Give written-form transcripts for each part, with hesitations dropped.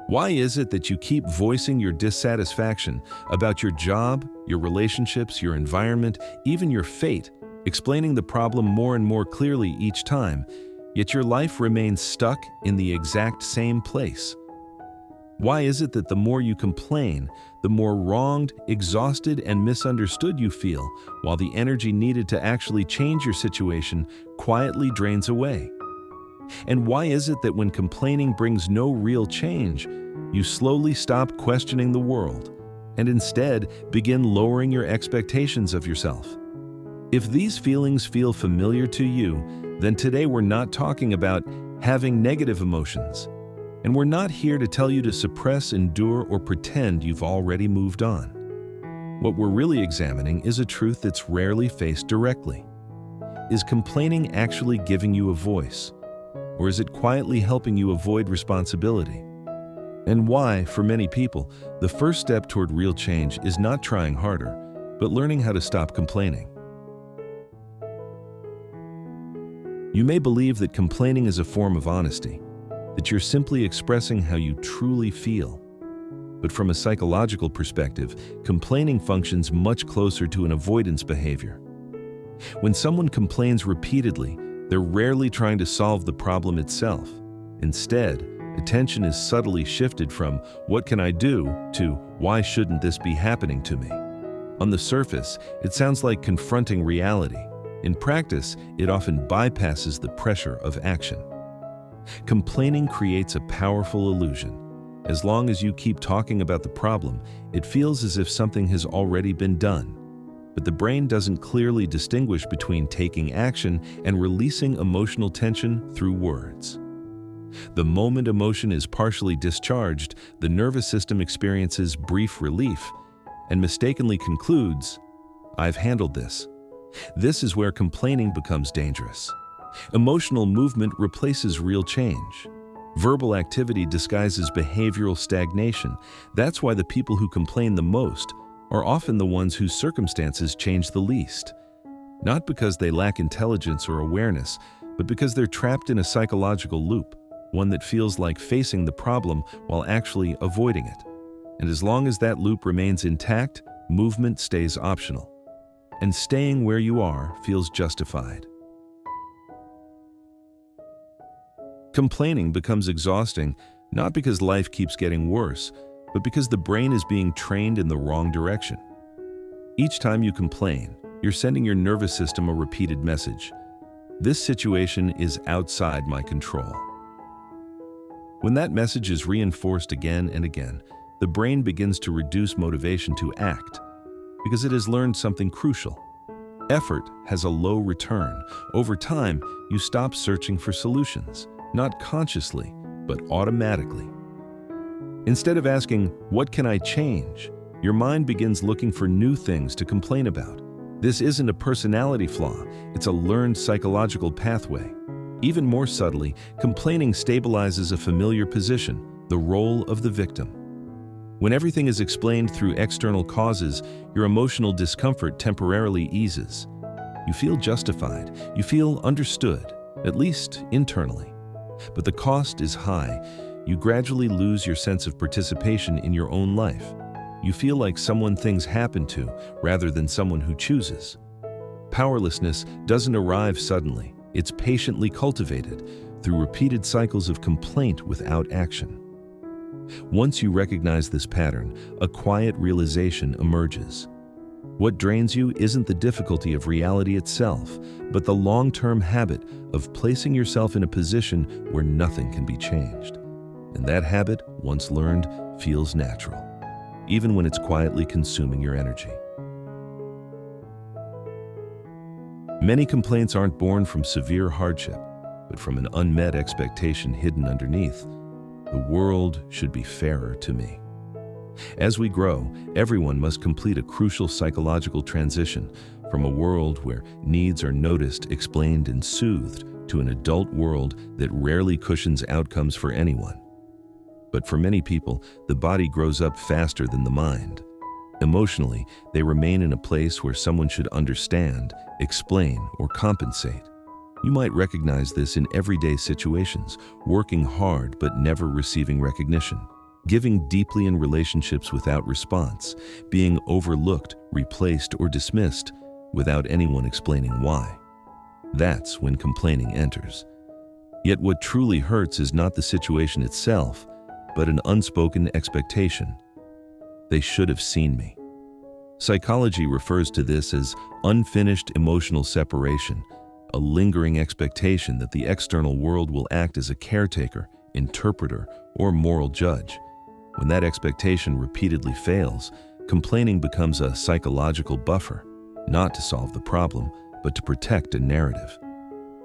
Why is it that you keep voicing your dissatisfaction about your job, your relationships, your environment, even your fate, explaining the problem more and more clearly each time, yet your life remains stuck in the exact same place? Why is it that the more you complain, the more wronged, exhausted, and misunderstood you feel, while the energy needed to actually change your situation quietly drains away? And why is it that when complaining brings no real change, you slowly stop questioning the world and instead begin lowering your expectations of yourself? If these feelings feel familiar to you, then today we're not talking about having negative emotions. And we're not here to tell you to suppress, endure, or pretend you've already moved on. What we're really examining is a truth that's rarely faced directly. Is complaining actually giving you a voice? Or is it quietly helping you avoid responsibility? And why, for many people, the first step toward real change is not trying harder, but learning how to stop complaining. You may believe that complaining is a form of honesty, that you're simply expressing how you truly feel. But from a psychological perspective, complaining functions much closer to an avoidance behavior. When someone complains repeatedly, they're rarely trying to solve the problem itself. Instead, attention is subtly shifted from "what can I do" to "why shouldn't this be happening to me?" On the surface, it sounds like confronting reality. In practice, it often bypasses the pressure of action. Complaining creates a powerful illusion. As long as you keep talking about the problem, it feels as if something has already been done. But the brain doesn't clearly distinguish between taking action and releasing emotional tension through words. The moment emotion is partially discharged, the nervous system experiences brief relief and mistakenly concludes, "I've handled this." This is where complaining becomes dangerous. Emotional movement replaces real change. Verbal activity disguises behavioral stagnation. That's why the people who complain the most are often the ones whose circumstances change the least. Not because they lack intelligence or awareness, but because they're trapped in a psychological loop, one that feels like facing the problem while actually avoiding it. And as long as that loop remains intact, movement stays optional. And staying where you are feels justified. Complaining becomes exhausting, not because life keeps getting worse, but because the brain is being trained in the wrong direction. Each time you complain, you're sending your nervous system a repeated message. This situation is outside my control. When that message is reinforced again and again, the brain begins to reduce motivation to act because it has learned something crucial. Effort has a low return. Over time, you stop searching for solutions, not consciously, but automatically. Instead of asking, "What can I change?" your mind begins looking for new things to complain about. This isn't a personality flaw, it's a learned psychological pathway. Even more subtly, complaining stabilizes a familiar position, the role of the victim. When everything is explained through external causes, your emotional discomfort temporarily eases. You feel justified, you feel understood, at least internally. But the cost is high. You gradually lose your sense of participation in your own life. You feel like someone things happen to, rather than someone who chooses. Powerlessness doesn't arrive suddenly. It's patiently cultivated through repeated cycles of complaint without action. Once you recognize this pattern, a quiet realization emerges. What drains you isn't the difficulty of reality itself, but the long-term habit of placing yourself in a position where nothing can be changed. And that habit, once learned, feels natural, even when it's quietly consuming your energy. Many complaints aren't born from severe hardship, but from an unmet expectation hidden underneath. The world should be fairer to me. As we grow, everyone must complete a crucial psychological transition from a world where needs are noticed, explained, and soothed to an adult world that rarely cushions outcomes for anyone. But for many people, the body grows up faster than the mind. Emotionally, they remain in a place where someone should understand, explain, or compensate. You might recognize this in everyday situations, working hard but never receiving recognition, giving deeply in relationships without response, being overlooked, replaced, or dismissed without anyone explaining why. That's when complaining enters. Yet what truly hurts is not the situation itself, but an unspoken expectation. They should have seen me. Psychology refers to this as unfinished emotional separation, a lingering expectation that the external world will act as a caretaker, interpreter, or moral judge. When that expectation repeatedly fails, complaining becomes a psychological buffer, not to solve the problem, but to protect a narrative.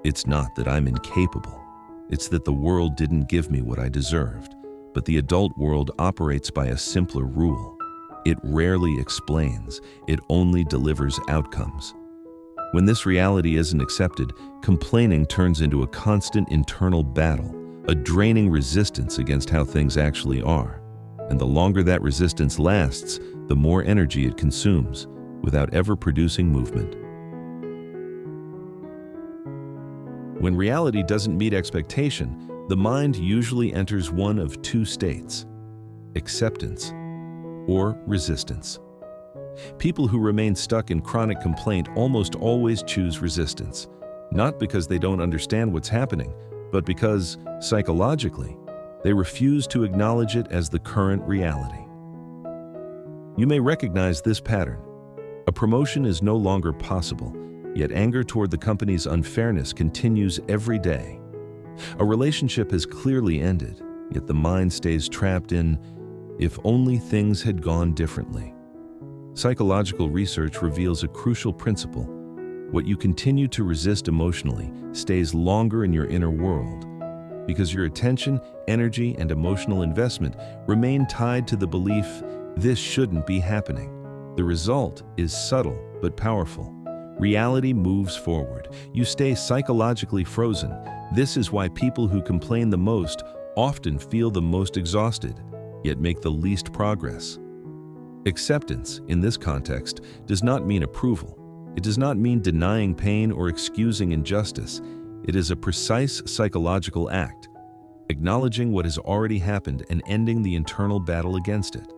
It's not that I'm incapable. It's that the world didn't give me what I deserved. But the adult world operates by a simpler rule. It rarely explains, it only delivers outcomes. When this reality isn't accepted, complaining turns into a constant internal battle, a draining resistance against how things actually are. And the longer that resistance lasts, the more energy it consumes, without ever producing movement. When reality doesn't meet expectation, the mind usually enters one of two states: acceptance or resistance. People who remain stuck in chronic complaint almost always choose resistance, not because they don't understand what's happening, but because, psychologically, they refuse to acknowledge it as the current reality. You may recognize this pattern. A promotion is no longer possible, yet anger toward the company's unfairness continues every day. A relationship has clearly ended, yet the mind stays trapped in, if only things had gone differently. Psychological research reveals a crucial principle. What you continue to resist emotionally stays longer in your inner world, because your attention, energy, and emotional investment remain tied to the belief, this shouldn't be happening. The result is subtle but powerful. Reality moves forward. You stay psychologically frozen. This is why people who complain the most often feel the most exhausted, yet make the least progress. Acceptance, in this context, does not mean approval. It does not mean denying pain or excusing injustice. It is a precise psychological act, acknowledging what has already happened and ending the internal battle against it.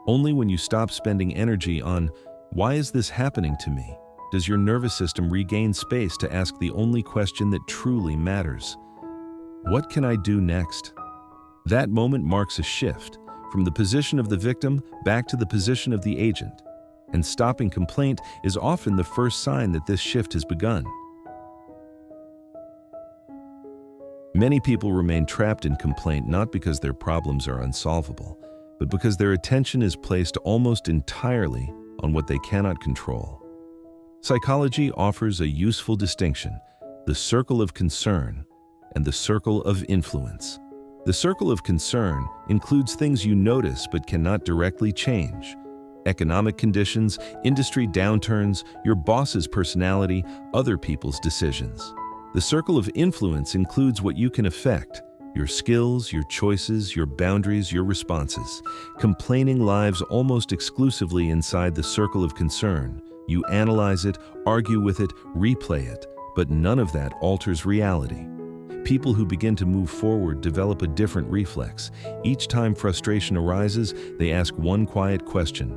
Only when you stop spending energy on, why is this happening to me, does your nervous system regain space to ask the only question that truly matters. What can I do next? That moment marks a shift from the position of the victim back to the position of the agent, and stopping complaint is often the first sign that this shift has begun. Many people remain trapped in complaint not because their problems are unsolvable, but because their attention is placed almost entirely on what they cannot control. Psychology offers a useful distinction: the circle of concern and the circle of influence. The circle of concern includes things you notice but cannot directly change: economic conditions, industry downturns, your boss's personality, other people's decisions. The circle of influence includes what you can affect: your skills, your choices, your boundaries, your responses. Complaining lives almost exclusively inside the circle of concern. You analyze it, argue with it, replay it, but none of that alters reality. People who begin to move forward develop a different reflex. Each time frustration arises, they ask one quiet question: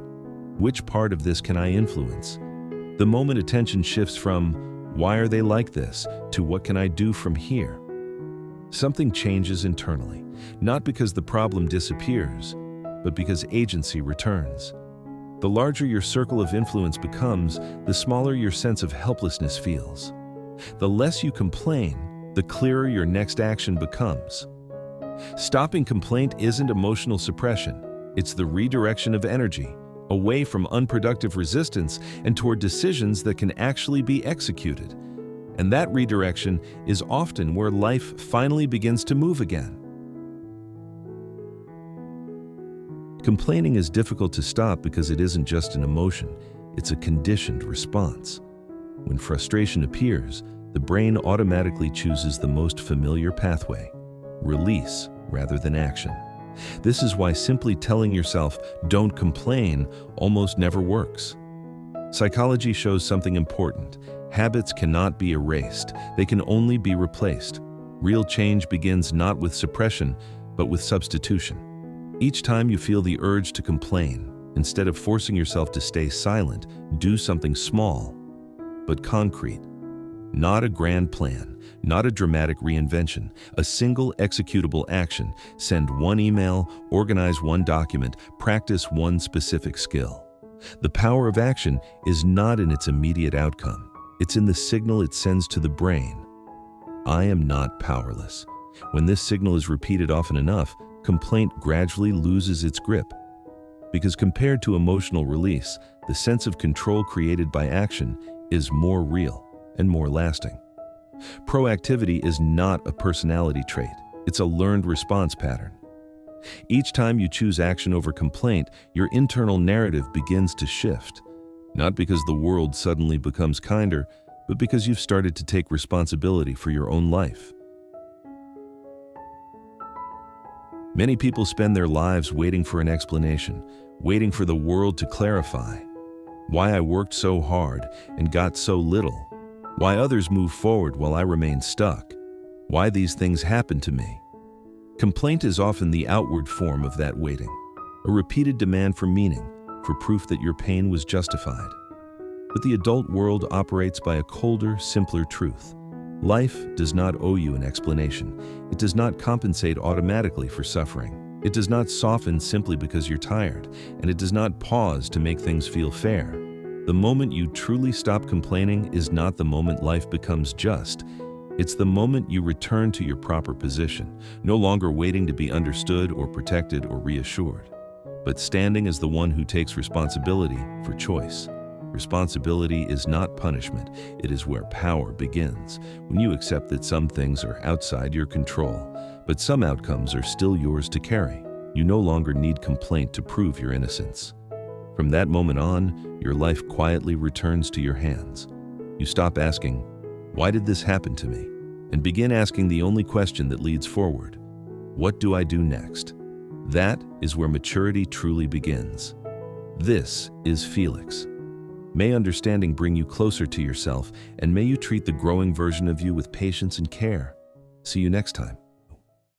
which part of this can I influence? The moment attention shifts from, why are they like this, to what can I do from here? Something changes internally, not because the problem disappears, but because agency returns. The larger your circle of influence becomes, the smaller your sense of helplessness feels. The less you complain, the clearer your next action becomes. Stopping complaint isn't emotional suppression. It's the redirection of energy, away from unproductive resistance and toward decisions that can actually be executed. And that redirection is often where life finally begins to move again. Complaining is difficult to stop because it isn't just an emotion, it's a conditioned response. When frustration appears, the brain automatically chooses the most familiar pathway: release rather than action. This is why simply telling yourself, "Don't complain," almost never works. Psychology shows something important. Habits cannot be erased, they can only be replaced. Real change begins not with suppression, but with substitution. Each time you feel the urge to complain, instead of forcing yourself to stay silent, do something small, but concrete. Not a grand plan, not a dramatic reinvention, a single executable action. Send one email, organize one document, practice one specific skill. The power of action is not in its immediate outcome. It's in the signal it sends to the brain. I am not powerless. When this signal is repeated often enough, complaint gradually loses its grip. Because compared to emotional release, the sense of control created by action is more real and more lasting. Proactivity is not a personality trait. It's a learned response pattern. Each time you choose action over complaint, your internal narrative begins to shift. Not because the world suddenly becomes kinder, but because you've started to take responsibility for your own life. Many people spend their lives waiting for an explanation, waiting for the world to clarify why I worked so hard and got so little, why others move forward while I remain stuck, why these things happen to me. Complaint is often the outward form of that waiting, a repeated demand for meaning, for proof that your pain was justified. But the adult world operates by a colder, simpler truth. Life does not owe you an explanation. It does not compensate automatically for suffering. It does not soften simply because you're tired, and it does not pause to make things feel fair. The moment you truly stop complaining is not the moment life becomes just. It's the moment you return to your proper position, no longer waiting to be understood or protected or reassured, but standing as the one who takes responsibility for choice. Responsibility is not punishment. It is where power begins, when you accept that some things are outside your control, but some outcomes are still yours to carry. You no longer need complaint to prove your innocence. From that moment on, your life quietly returns to your hands. You stop asking, "Why did this happen to me?" and begin asking the only question that leads forward: "What do I do next?" That is where maturity truly begins. This is Felix. May understanding bring you closer to yourself, and may you treat the growing version of you with patience and care. See you next time.